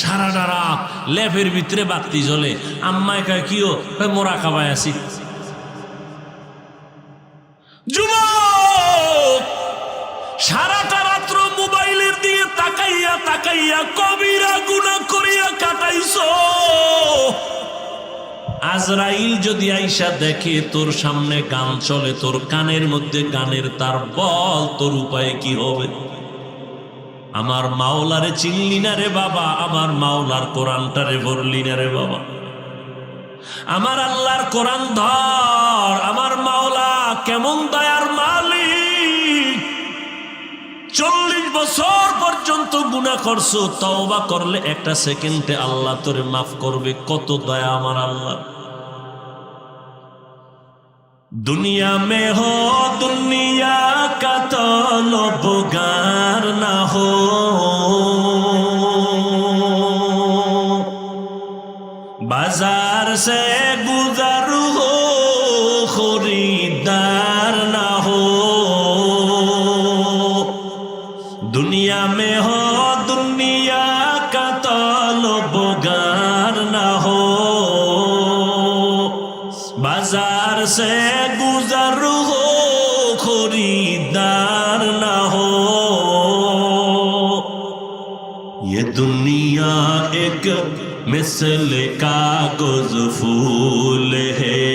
সারাটা রাত লেপের ভিতরে বাতি জ্বলে, আম্মায় কয় কিও, মোরা খাবায় আছি। যুবক সারাটা রাত্র মোবাইলের দিকে তাকাইয়া তাকাইয়া কবিরা গুনাহ করিয়া কাটাইছো। আজরাইল যদি আইসা দেখে তোর সামনে গান চলে, তোর কানের মধ্যে গানের তার, বল তোর উপায় কি হবে? আমার মাওলারে চিনলি না রে বাবা, আমার মাওলার কোরআনটারে ভরলি না রে বাবা, আমার আল্লাহর কোরআন ধর। আমার মাওলা কেমন দয়ার মালিক, 40 বছর পর্যন্ত গুনাহ করছো, তওবা করলে একটা সেকেন্ডে আল্লাহ তোরে মাফ করবে। কত দয়া আমার আল্লাহ। दुनिया में हो दुनिया का तलबगार ना हो, बाजार से गुजर हो खरीदार ना हो। दुनिया में हो दुनिया का तलबगार ना हो, बाजार से गुजर हो खरीदार ना हो। ये दुनिया एक मिसल कागज फूल है,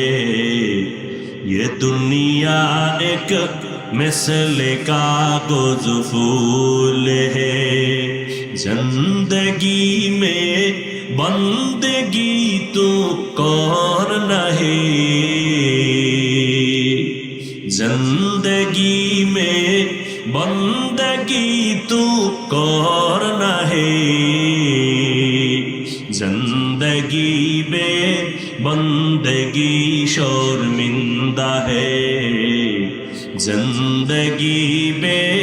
ये दुनिया एक मिसल कागज फूल है। जिंदगी में बंदगी तो कौन नहीं, जिंदगी में बंदगी तू करना है, जिंदगी में बंदगी शर्मिंदा है, जिंदगी में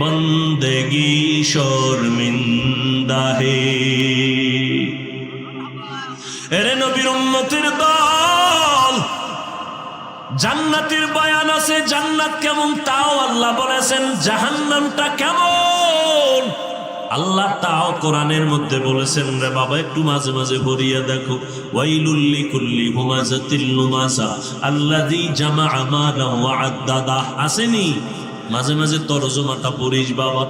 बंदगी शर्मिंदा है। এরে নবীর উম্মতের দল, জান্নাতের বয়ান আছে, জান্নাত কেমন তাও আল্লাহ বলেছেন, জাহান্নামটা কেমন আল্লাহ তাও কোরআনের মধ্যে বলেছেন। রে বাবা একটু মাঝে মাঝে পড়িয়া দেখো, ওয়াইলুল লিকুল্লি হুমাযাতিল লুমাযা আল্লাযী জামাআ মালান ওয়া আদ্দাদা। আসেনি? মাঝে মাঝে তরজমাটা পড়িস বাবা।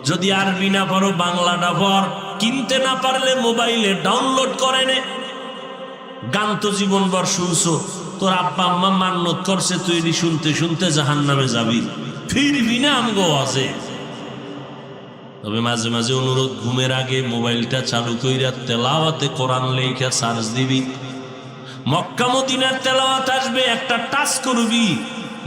যদি আরবি না পারো বাংলাটা পড়, কিনতে না পারলে মোবাইলে ডাউনলোড করে নে। গান তো জীবনভর শুনছো, তোর আব্বা আম্মা মান্নত করছে তুই শুনতে শুনতে জাহান্নামে যাবি, ফিরবি না আমগো আছে। তবে মাঝে মাঝে অনুরোধ, ঘুমের আগে মোবাইলটা চালু কইরা তেলাওয়াতে কোরআন লেখা চার্জ দিবি। মক্কা মদিনার তেলাওয়াত আসবে, একটা টাচ করবি,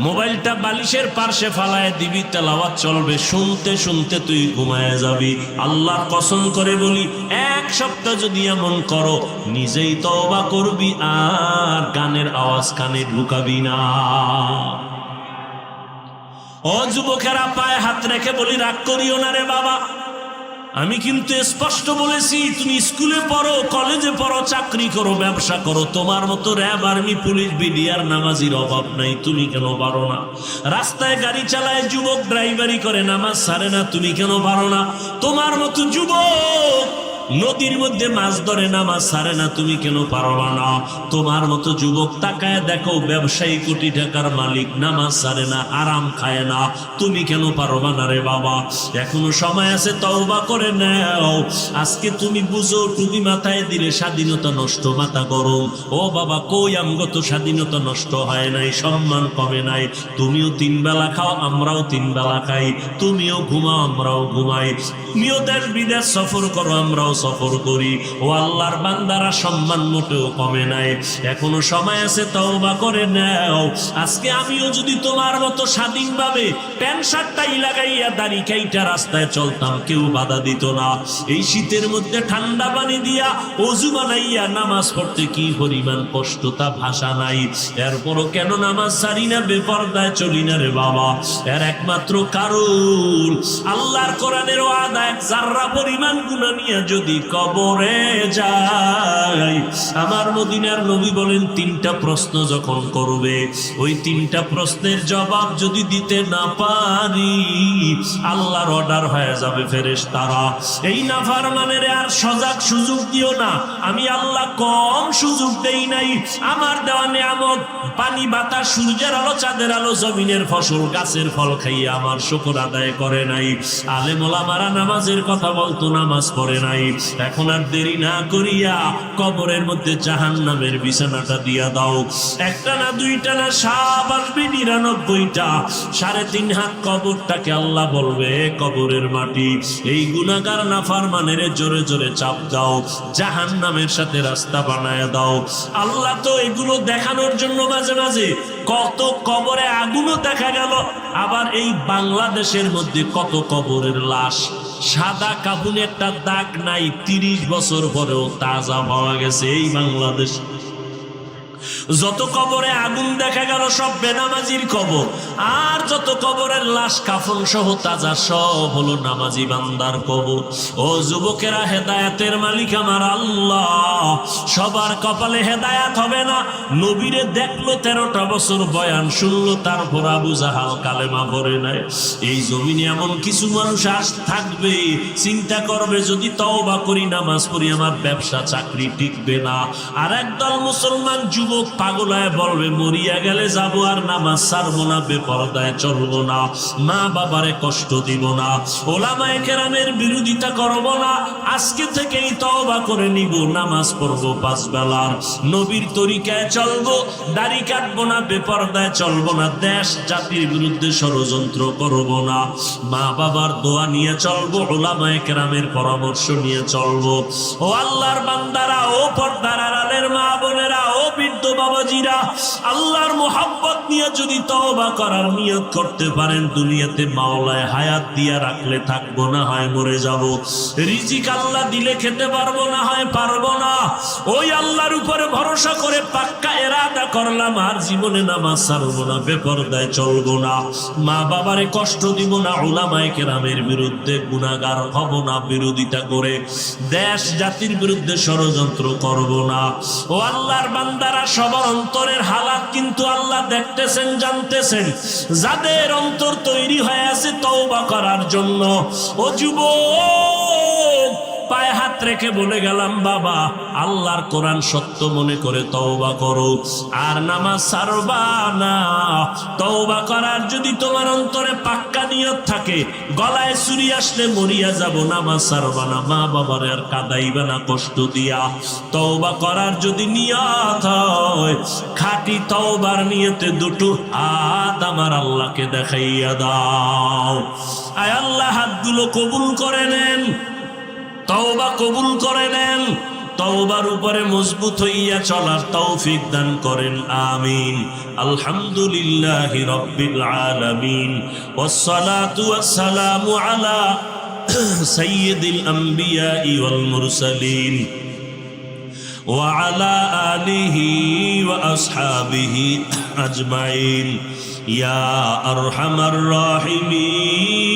মোবাইলটা বালিশের পার্শ্বে ফালায় দিবি, তেলাওয়াত চলবে, শুনতে শুনতে তুই ঘুমায় যাবি। আল্লাহর কসম করে বলি, 1 সপ্তাহ যদি এমন করো, নিজেই তওবা করবি আর গানের আওয়াজ কানে ঢুকাবি না। ও যুবকেরা, পায়ে হাত রেখে বলি, রাগ করিও না রে বাবা। আমি কিন্তু স্পষ্ট বলেছি, তুমি স্কুলে পড়ো, কলেজে পড়ো, চাকরি করো, ব্যবসা করো, তোমার মতো র্যাব, আর্মি, পুলিশ, বিডিআর নামাজির অভাব নাই, তুমি কেন পারো না? রাস্তায় গাড়ি চালায় যুবক, ড্রাইভারি করে, নামাজ ছাড়ে না, তুমি কেন পারো না? তোমার মতো যুবক নদীর মধ্যে মাছ ধরে, নামাজ ছাড়ে না, তুমি কেন পারবা না? তোমার মতো যুবক তাকায় দেখো, ব্যবসায়ী, কোটি টাকার মালিক, নামাজ ছাড়ে না, আরাম খায় না, তুমি কেন পারবা না রে বাবা? এখনো সময় আছে, তওবা করে নাও। আজকে তুমি বুঝো, টুপি মাথায় দিলে স্বাধীনতা নষ্ট, মাথা গরম। ও বাবা, কই আমগত স্বাধীনতা নষ্ট হয় নাই, সম্মান কমে নাই। তুমিও 3 বেলা খাও, আমরাও 3 বেলা খাই, তুমিও ঘুমাও, আমরাও ঘুমাই, তুমিও দেশ বিদেশ সফর করো, আমরাও সফর করি। ও আল্লাহর বান্দারা, সম্মান মোটেও কমে নাই, এখনো সময় আছে, তওবা করে নাও। আজকে আমিও যদি তোমার মতো স্বাধীনভাবে প্যান্ট শার্টটাই লাগাইয়া দাড়ি কাইটা রাস্তায় চলতাম, কেউ বাধা দিত না। এই শীতের মধ্যে ঠান্ডা পানি দিয়া অজু বানাইয়া নামাজ পড়তে কি পরিমাণ কষ্ট তা ভাষা নাই। এরপরও কেন নামাজ ছাড়ি না, বেপরদায় চলি না রে বাবা? এর একমাত্র কারণ আল্লাহর কোরআনের ওয়াদা, এক জাররা পরিমাণ গুনাহ নিয়ে যদি কবরে যায়, আমার মদিনার নবী বলেন 3টা প্রশ্ন যখন করবে, ওই 3টা প্রশ্নের জবাব যদি দিতে না পারি, আল্লাহর অর্ডার হয়ে যাবে ফেরেশতারা, এই নাফরমানের আর সজাগ সুযোগ দিও না। আমি আল্লাহ কম সুযোগ দেই নাই। আমার দেওয়া নিয়ামত, পানি, বাতাস, সূর্যের আলো, চাঁদের আলো, জমিনের ফসল, গাছের ফল খাইয়ে আমার শুকর আদায় করে নাই। আলেম ওলামারা নামাজের কথা বলতো, নামাজ পড়ে নাই। এখন আর দেরি না করিয়া কবরের মধ্যে জাহান্নামের বিছানাটা দিয়া দাও। একটা না, 2টা না, সাপ আসবে 99টা। 3.5 হাত কবরটাকে আল্লাহ বলবে, কবরের মাটি, এই গুনাহগার নাফরমানের জোরে জোরে চাপ দাও, জাহান্নামের সাথে রাস্তা বানায় দাও। আল্লাহ তো এগুলো দেখানোর জন্য মাঝে মাঝে কত কবরে আগুনও দেখা গেল। আবার এই বাংলাদেশের মধ্যে কত কবরের লাশ, সাদা কাপুনে একটা দাগ নাই, 30 বছর পরেও তাজা পাওয়া গেছে এই বাংলাদেশ। যত কবরে আগুন দেখা গেল সব বেনামাজির কবর, আর যত কবরের লাশ কাফন সহ তাজা সব হলো নামাজি বান্দার কবর। ও যুবকেরা, হেদায়েতের মালিক আমার আল্লাহ, সবার কপালে হেদায়েত হবে না। নবীরে দেখলো, 13টা বছর বয়ান শুনলো, তারপর আবু জাহাল কালেমা পড়ে নাই। এই জমিনে এমন কিছু মানুষ থাকবে, চিন্তা করবে যদি তওবা করি, নামাজ পড়ি, আমার ব্যবসা চাকরি টিকবে না। আর একদল মুসলমান যুবক পাগলায় বলবে, মরিয়া গেলে যাবো, আর নামাজ ছাড়বো না, বেপরদায় চলবো না, মা বাবারে কষ্ট দিব না, ওলামায়ে কেরামের বিরোধিতা করব না, আজকে থেকেই তওবা করে নিব, নামাজ পড়বো 5 বেলার, নবীর তরিকায় চলবো, দাড়ি কাটবো না, বেপরদায় চলবো না, দেশ জাতির বিরুদ্ধে ষড়যন্ত্র করব না, মা বাবার দোয়া নিয়ে চলবো, ওলামায়ে কেরামের পরামর্শ নিয়ে চলবো। ও আল্লাহর বান্দারা, ও পর্দার আড়ালের মা বোনেরা, ও বৃদ্ধ বাবাজিরা, আল্লাহর মোহাব্বত নিয়ে যদি তওবা করার নিয়ত করতে পারেন, দুনিয়াতে মাওলায় হায়াত দিয়া রাখলে থাকবো, না হয় মরে যাব। রিজিক আল্লাহ দিলে খেতে পারবো, না হয় পারবো না। ওই আল্লাহর উপরে ভরসা করে পাক্কা ইরাদা করলাম, আর জীবনে নামাজ ছাড়বো না, বেপরদায় চলবো না, মা বাবারে কষ্ট দিব না, উলামায়ে কেরামের বিরুদ্ধে গুনাহগার হব না, বিরোধিতা করে দেশ জাতির বিরুদ্ধে ষড়যন্ত্র করব না। ও আল্লাহর বান্দারা, সবার অন্তরের হালাত কিন্তু আল্লাহ দেখতেছেন, জানতেছেন। যাদের অন্তর তৈরি হয়ে আছে তওবা করার জন্য, ও যুবক, পায়ে হাত রেখে বলে গেলাম, বাবা, আল্লাহর কোরআন সত্য মনে করে তওবা করো, আর নামাজ ছাড়বা না। তওবা করার যদি তোমার অন্তরে পাক্কা নিয়ত থাকে, গলায় ছুরি আসলে মরিয়া যাব, নামাজ ছাড়বা না, মা বাবার আর কাঁদাইবা না কষ্ট দিয়া। তওবা করার যদি নিয়ত হয়, খাঁটি তওবার নিয়তে 2টো হাত আমার আল্লাহকে দেখাইয়া দাও। আয় আল্লাহ, হাতগুলো কবুল করে নেন, তওবা কবুল করে নেন, তওবার উপরে মজবুত হইয়া চলার তৌফিক দান করেন, আমিন। আলহামদুলিল্লাহি রাব্বিল আলামিন, ওয়াসসালাতু ওয়াসসালামু আলা সাইয়্যিদিল আমবিয়া ওয়াল মুরসালিন ওয়া আলা আলিহি ওয়া আসহাবিহি আজমাইন, ইয়া আরহামার রাহিমিন।